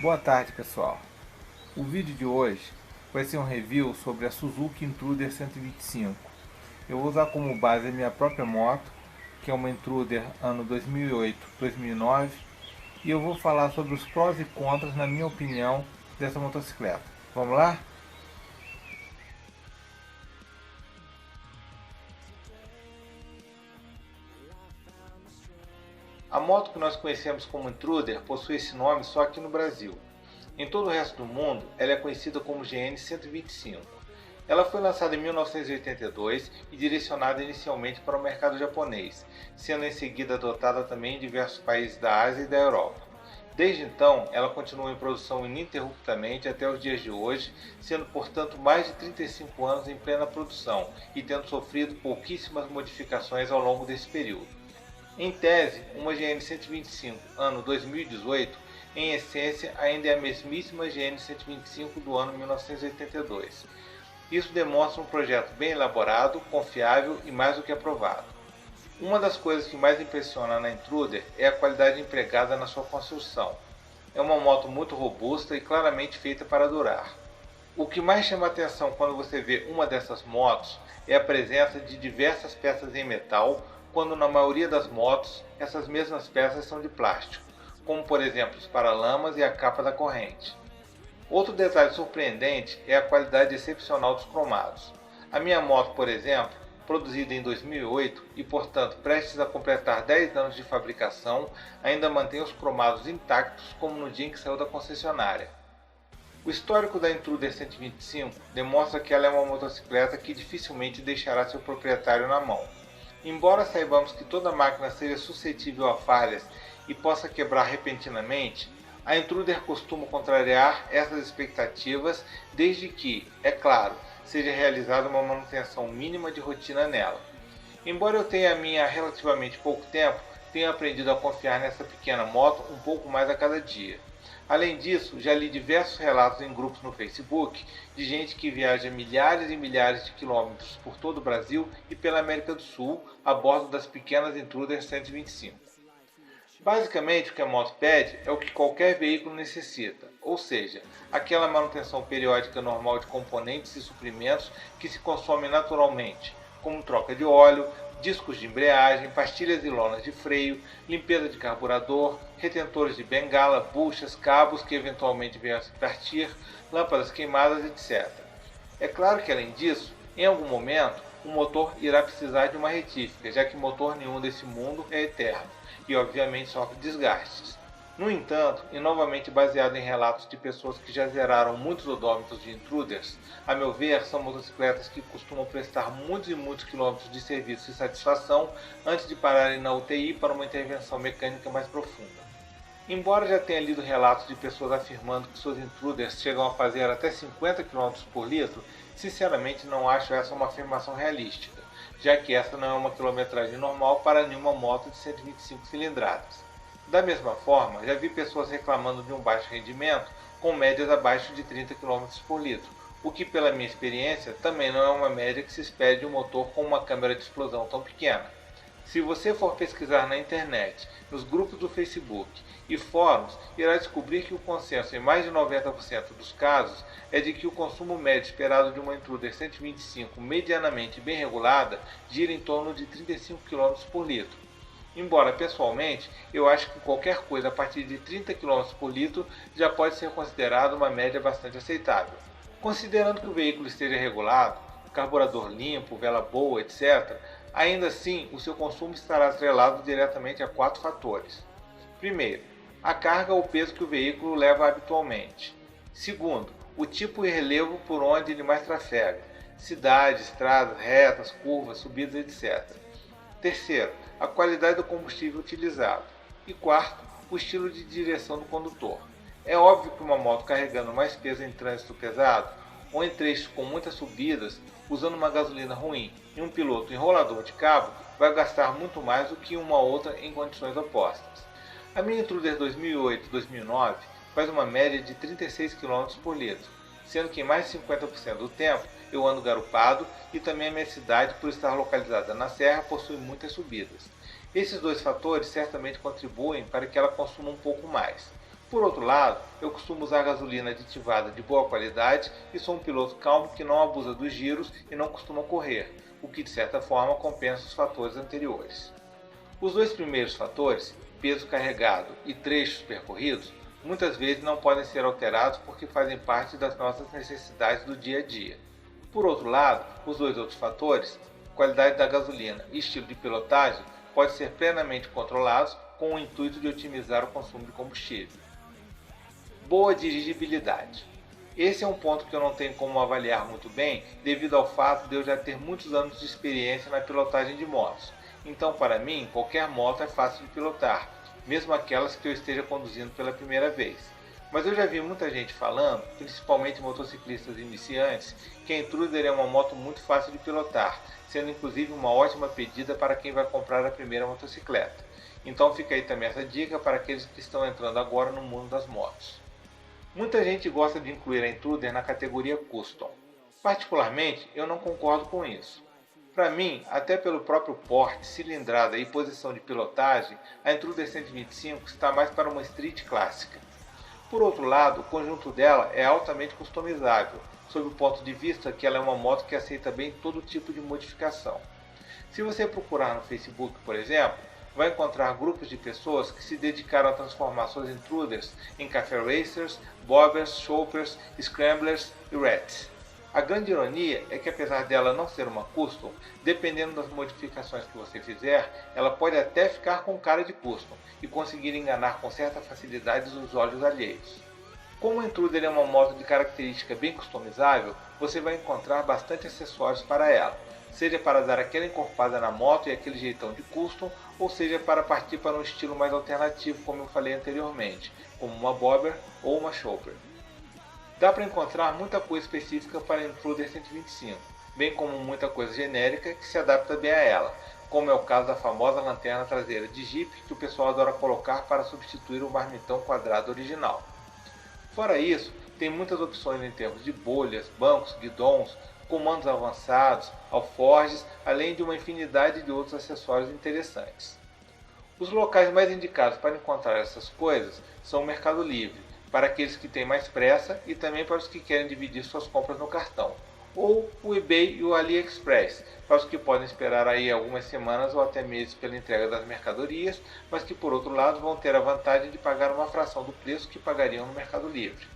Boa tarde, pessoal. O vídeo de hoje vai ser um review sobre a Suzuki Intruder 125. Eu vou usar como base a minha própria moto, que é uma Intruder ano 2008-2009, e eu vou falar sobre os prós e contras, na minha opinião, dessa motocicleta. Vamos lá? A moto que nós conhecemos como Intruder possui esse nome só aqui no Brasil. Em todo o resto do mundo, ela é conhecida como GN 125. Ela foi lançada em 1982 e direcionada inicialmente para o mercado japonês, sendo em seguida adotada também em diversos países da Ásia e da Europa. Desde então, ela continua em produção ininterruptamente até os dias de hoje, sendo portanto mais de 35 anos em plena produção e tendo sofrido pouquíssimas modificações ao longo desse período. Em tese, uma GN 125 ano 2018, em essência, ainda é a mesmíssima GN 125 do ano 1982. Isso demonstra um projeto bem elaborado, confiável e mais do que aprovado. Uma das coisas que mais impressiona na Intruder é a qualidade empregada na sua construção. É uma moto muito robusta e claramente feita para durar. O que mais chama a atenção quando você vê uma dessas motos é a presença de diversas peças em metal, quando na maioria das motos essas mesmas peças são de plástico, como por exemplo os paralamas e a capa da corrente. Outro detalhe surpreendente é a qualidade excepcional dos cromados. A minha moto, por exemplo, produzida em 2008 e portanto prestes a completar 10 anos de fabricação, ainda mantém os cromados intactos como no dia em que saiu da concessionária. O histórico da Intruder 125 demonstra que ela é uma motocicleta que dificilmente deixará seu proprietário na mão. Embora saibamos que toda máquina seja suscetível a falhas e possa quebrar repentinamente, a Intruder costuma contrariar essas expectativas desde que, é claro, seja realizada uma manutenção mínima de rotina nela. Embora eu tenha a minha há relativamente pouco tempo, tenho aprendido a confiar nessa pequena moto um pouco mais a cada dia. Além disso, já li diversos relatos em grupos no Facebook de gente que viaja milhares e milhares de quilômetros por todo o Brasil e pela América do Sul a bordo das pequenas Intruder 125. Basicamente, o que a moto pede é o que qualquer veículo necessita, ou seja, aquela manutenção periódica normal de componentes e suprimentos que se consomem naturalmente, como troca de óleo, discos de embreagem, pastilhas e lonas de freio, limpeza de carburador, retentores de bengala, buchas, cabos que eventualmente venham a se partir, lâmpadas queimadas, etc. É claro que, além disso, em algum momento, o motor irá precisar de uma retífica, já que motor nenhum desse mundo é eterno e obviamente sofre desgastes. No entanto, e novamente baseado em relatos de pessoas que já zeraram muitos odômetros de Intruders, a meu ver são motocicletas que costumam prestar muitos e muitos quilômetros de serviço e satisfação antes de pararem na UTI para uma intervenção mecânica mais profunda. Embora já tenha lido relatos de pessoas afirmando que suas Intruders chegam a fazer até 50 km por litro, sinceramente não acho essa uma afirmação realística, já que essa não é uma quilometragem normal para nenhuma moto de 125 cilindradas. Da mesma forma, já vi pessoas reclamando de um baixo rendimento com médias abaixo de 30 km por litro, o que pela minha experiência também não é uma média que se espere de um motor com uma câmara de explosão tão pequena. Se você for pesquisar na internet, nos grupos do Facebook e fóruns, irá descobrir que o consenso em mais de 90% dos casos é de que o consumo médio esperado de uma Intruder 125 medianamente bem regulada gira em torno de 35 km por litro. Embora, pessoalmente, eu acho que qualquer coisa a partir de 30 km por litro já pode ser considerado uma média bastante aceitável. Considerando que o veículo esteja regulado, carburador limpo, vela boa, etc., ainda assim o seu consumo estará atrelado diretamente a 4 fatores. Primeiro, a carga ou peso que o veículo leva habitualmente. Segundo, o tipo e relevo por onde ele mais trafega, cidades, estradas, retas, curvas, subidas, etc. Terceiro, a qualidade do combustível utilizado. E quarto, o estilo de direção do condutor. É óbvio que uma moto carregando mais peso em trânsito pesado, ou em trechos com muitas subidas, usando uma gasolina ruim e um piloto enrolador de cabo, vai gastar muito mais do que uma outra em condições opostas. A minha Intruder 2008-2009 faz uma média de 36 km por litro, sendo que em mais de 50% do tempo eu ando garupado e também a minha cidade, por estar localizada na serra, possui muitas subidas. Esses dois fatores certamente contribuem para que ela consuma um pouco mais. Por outro lado, eu costumo usar gasolina aditivada de boa qualidade e sou um piloto calmo que não abusa dos giros e não costuma correr, o que de certa forma compensa os fatores anteriores. Os dois primeiros fatores, peso carregado e trechos percorridos, muitas vezes não podem ser alterados porque fazem parte das nossas necessidades do dia a dia. Por outro lado, os dois outros fatores, qualidade da gasolina e estilo de pilotagem, podem ser plenamente controlados com o intuito de otimizar o consumo de combustível. Boa dirigibilidade. Esse é um ponto que eu não tenho como avaliar muito bem devido ao fato de eu já ter muitos anos de experiência na pilotagem de motos. Então, para mim, qualquer moto é fácil de pilotar, mesmo aquelas que eu esteja conduzindo pela primeira vez. Mas eu já vi muita gente falando, principalmente motociclistas iniciantes, que a Intruder é uma moto muito fácil de pilotar, sendo inclusive uma ótima pedida para quem vai comprar a primeira motocicleta. Então fica aí também essa dica para aqueles que estão entrando agora no mundo das motos. Muita gente gosta de incluir a Intruder na categoria Custom. Particularmente, eu não concordo com isso. Para mim, até pelo próprio porte, cilindrada e posição de pilotagem, a Intruder 125 está mais para uma street clássica. Por outro lado, o conjunto dela é altamente customizável, sob o ponto de vista que ela é uma moto que aceita bem todo tipo de modificação. Se você procurar no Facebook, por exemplo, vai encontrar grupos de pessoas que se dedicaram a transformar suas Intruders em café racers, bobbers, choppers, scramblers e rats. A grande ironia é que apesar dela não ser uma custom, dependendo das modificações que você fizer, ela pode até ficar com cara de custom e conseguir enganar com certa facilidade os olhos alheios. Como a Intruder é uma moto de característica bem customizável, você vai encontrar bastante acessórios para ela, seja para dar aquela encorpada na moto e aquele jeitão de custom, ou seja para partir para um estilo mais alternativo, como eu falei anteriormente, como uma bobber ou uma chopper. Dá para encontrar muita coisa específica para a Intruder 125, bem como muita coisa genérica que se adapta bem a ela, como é o caso da famosa lanterna traseira de Jeep que o pessoal adora colocar para substituir o marmitão quadrado original. Fora isso, tem muitas opções em termos de bolhas, bancos, guidons, comandos avançados, alforjes, além de uma infinidade de outros acessórios interessantes. Os locais mais indicados para encontrar essas coisas são o Mercado Livre, para aqueles que têm mais pressa e também para os que querem dividir suas compras no cartão, ou o eBay e o AliExpress, para os que podem esperar aí algumas semanas ou até meses pela entrega das mercadorias, mas que por outro lado vão ter a vantagem de pagar uma fração do preço que pagariam no Mercado Livre.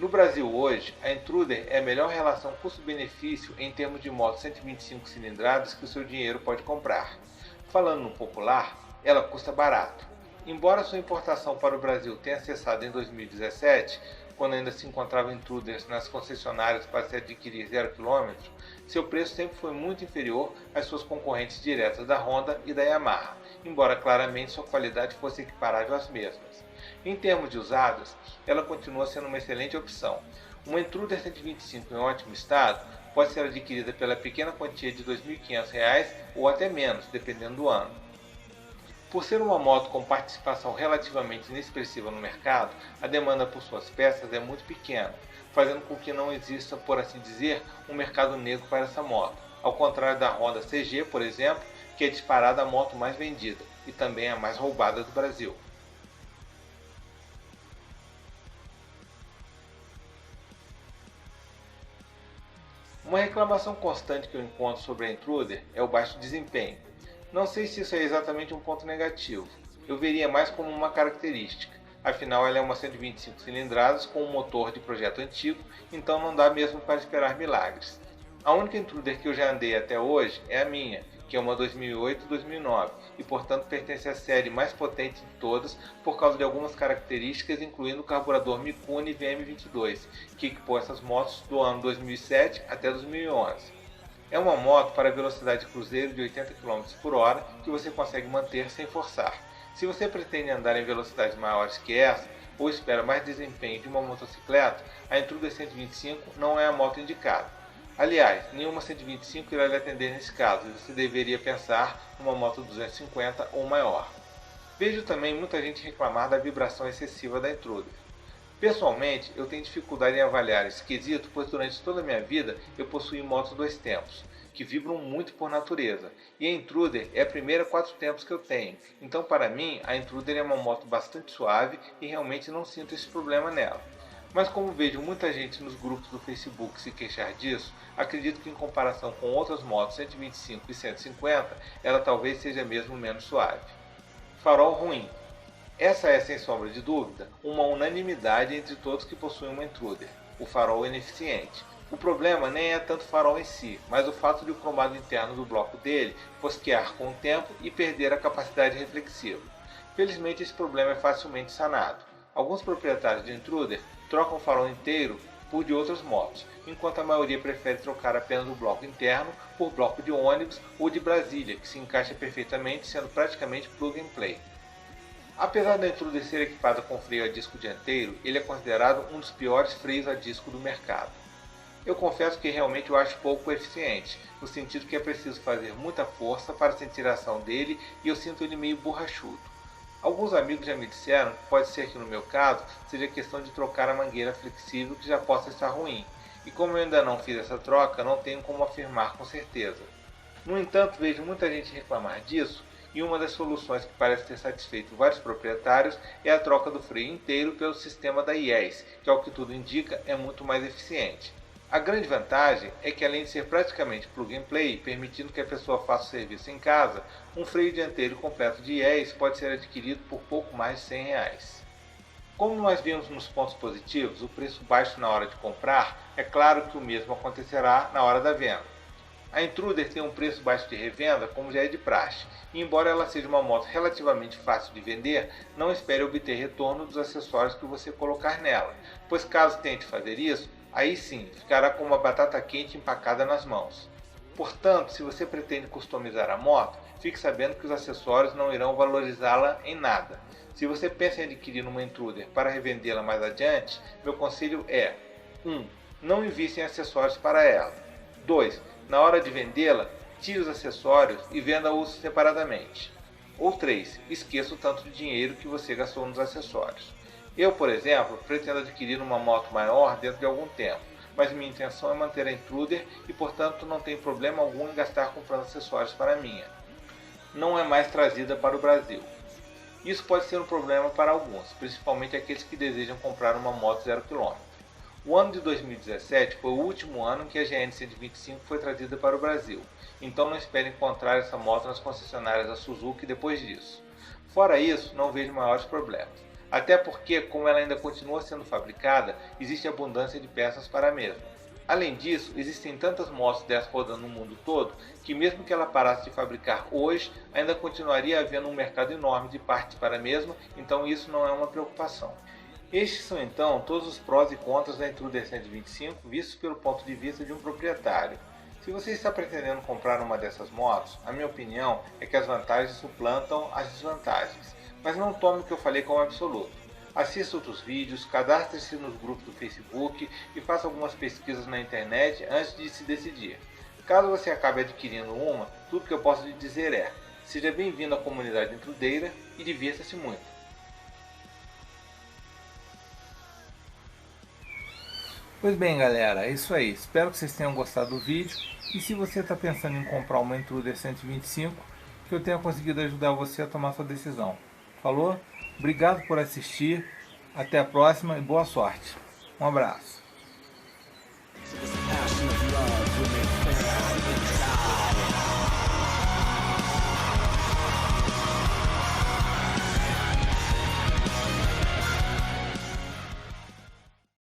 No Brasil hoje, a Intruder é a melhor relação custo-benefício em termos de motos 125 cilindradas que o seu dinheiro pode comprar. Falando no popular, ela custa barato. Embora sua importação para o Brasil tenha cessado em 2017, quando ainda se encontravam Intruders nas concessionárias para se adquirir 0 km, seu preço sempre foi muito inferior às suas concorrentes diretas da Honda e da Yamaha, embora claramente sua qualidade fosse equiparável às mesmas. Em termos de usadas, ela continua sendo uma excelente opção. Uma Intruder 125 em ótimo estado pode ser adquirida pela pequena quantia de R$ 2.500 ou até menos, dependendo do ano. Por ser uma moto com participação relativamente inexpressiva no mercado, a demanda por suas peças é muito pequena, fazendo com que não exista, por assim dizer, um mercado negro para essa moto, ao contrário da Honda CG, por exemplo, que é disparada a moto mais vendida e também a mais roubada do Brasil. Uma reclamação constante que eu encontro sobre a Intruder é o baixo desempenho. Não sei se isso é exatamente um ponto negativo, eu veria mais como uma característica, afinal ela é uma 125 cilindradas com um motor de projeto antigo, então não dá mesmo para esperar milagres. A única Intruder que eu já andei até hoje é a minha, que é uma 2008-2009, e portanto pertence à série mais potente de todas por causa de algumas características, incluindo o carburador Mikuni VM22, que equipou essas motos do ano 2007 até 2011. É uma moto para velocidade cruzeiro de 80 km por hora que você consegue manter sem forçar. Se você pretende andar em velocidades maiores que essa, ou espera mais desempenho de uma motocicleta, a Intruder 125 não é a moto indicada. Aliás, nenhuma 125 irá lhe atender nesse caso, e você deveria pensar numa moto 250 ou maior. Vejo também muita gente reclamar da vibração excessiva da Intruder. Pessoalmente, eu tenho dificuldade em avaliar esse quesito, pois durante toda a minha vida eu possuí motos 2 tempos, que vibram muito por natureza, e a Intruder é a primeira 4 tempos que eu tenho, então para mim a Intruder é uma moto bastante suave e realmente não sinto esse problema nela. Mas como vejo muita gente nos grupos do Facebook se queixar disso, acredito que em comparação com outras motos 125 e 150, ela talvez seja mesmo menos suave. Farol ruim. Essa é, sem sombra de dúvida, uma unanimidade entre todos que possuem uma Intruder: o farol ineficiente. O problema nem é tanto o farol em si, mas o fato de o cromado interno do bloco dele fosquear com o tempo e perder a capacidade reflexiva. Felizmente esse problema é facilmente sanado. Alguns proprietários de Intruder trocam o farol inteiro por de outras motos, enquanto a maioria prefere trocar apenas o bloco interno por bloco de ônibus ou de Brasília, que se encaixa perfeitamente, sendo praticamente plug and play. Apesar da Intruder ser equipada com freio a disco dianteiro, ele é considerado um dos piores freios a disco do mercado. Eu confesso que realmente o acho pouco eficiente, no sentido que é preciso fazer muita força para sentir a ação dele e eu sinto ele meio borrachudo. Alguns amigos já me disseram que pode ser que no meu caso seja questão de trocar a mangueira flexível, que já possa estar ruim, e como eu ainda não fiz essa troca, não tenho como afirmar com certeza. No entanto, vejo muita gente reclamar disso, e uma das soluções que parece ter satisfeito vários proprietários é a troca do freio inteiro pelo sistema da IES, que ao que tudo indica é muito mais eficiente. A grande vantagem é que, além de ser praticamente plug and play, permitindo que a pessoa faça o serviço em casa, um freio dianteiro completo de IES pode ser adquirido por pouco mais de R$100. Como nós vimos nos pontos positivos, o preço baixo na hora de comprar, é claro que o mesmo acontecerá na hora da venda. A Intruder tem um preço baixo de revenda, como já é de praxe, e embora ela seja uma moto relativamente fácil de vender, não espere obter retorno dos acessórios que você colocar nela, pois caso tente fazer isso, aí sim ficará com uma batata quente empacada nas mãos. Portanto, se você pretende customizar a moto, fique sabendo que os acessórios não irão valorizá-la em nada. Se você pensa em adquirir uma Intruder para revendê-la mais adiante, meu conselho é: 1. Não invista em acessórios para ela. 2. Na hora de vendê-la, tire os acessórios e venda-os separadamente. Ou 3. Esqueça o tanto de dinheiro que você gastou nos acessórios. Eu, por exemplo, pretendo adquirir uma moto maior dentro de algum tempo, mas minha intenção é manter a Intruder e, portanto, não tem problema algum em gastar comprando acessórios para a minha. Não é mais trazida para o Brasil. Isso pode ser um problema para alguns, principalmente aqueles que desejam comprar uma moto 0 km. O ano de 2017 foi o último ano em que a GN 125 foi trazida para o Brasil, então não espere encontrar essa moto nas concessionárias da Suzuki depois disso. Fora isso, não vejo maiores problemas, até porque, como ela ainda continua sendo fabricada, existe abundância de peças para a mesma. Além disso, existem tantas motos dessas rodando no mundo todo, que mesmo que ela parasse de fabricar hoje, ainda continuaria havendo um mercado enorme de partes para a mesma, então isso não é uma preocupação. Estes são então todos os prós e contras da Intruder 125 vistos pelo ponto de vista de um proprietário. Se você está pretendendo comprar uma dessas motos, a minha opinião é que as vantagens suplantam as desvantagens, mas não tome o que eu falei como absoluto. Assista outros vídeos, cadastre-se nos grupos do Facebook e faça algumas pesquisas na internet antes de se decidir. Caso você acabe adquirindo uma, tudo que eu posso lhe dizer é: seja bem-vindo à comunidade intrudeira e divirta-se muito. Pois bem, galera, é isso aí. Espero que vocês tenham gostado do vídeo. E se você está pensando em comprar uma Intruder 125, que eu tenha conseguido ajudar você a tomar sua decisão. Falou? Obrigado por assistir. Até a próxima e boa sorte. Um abraço.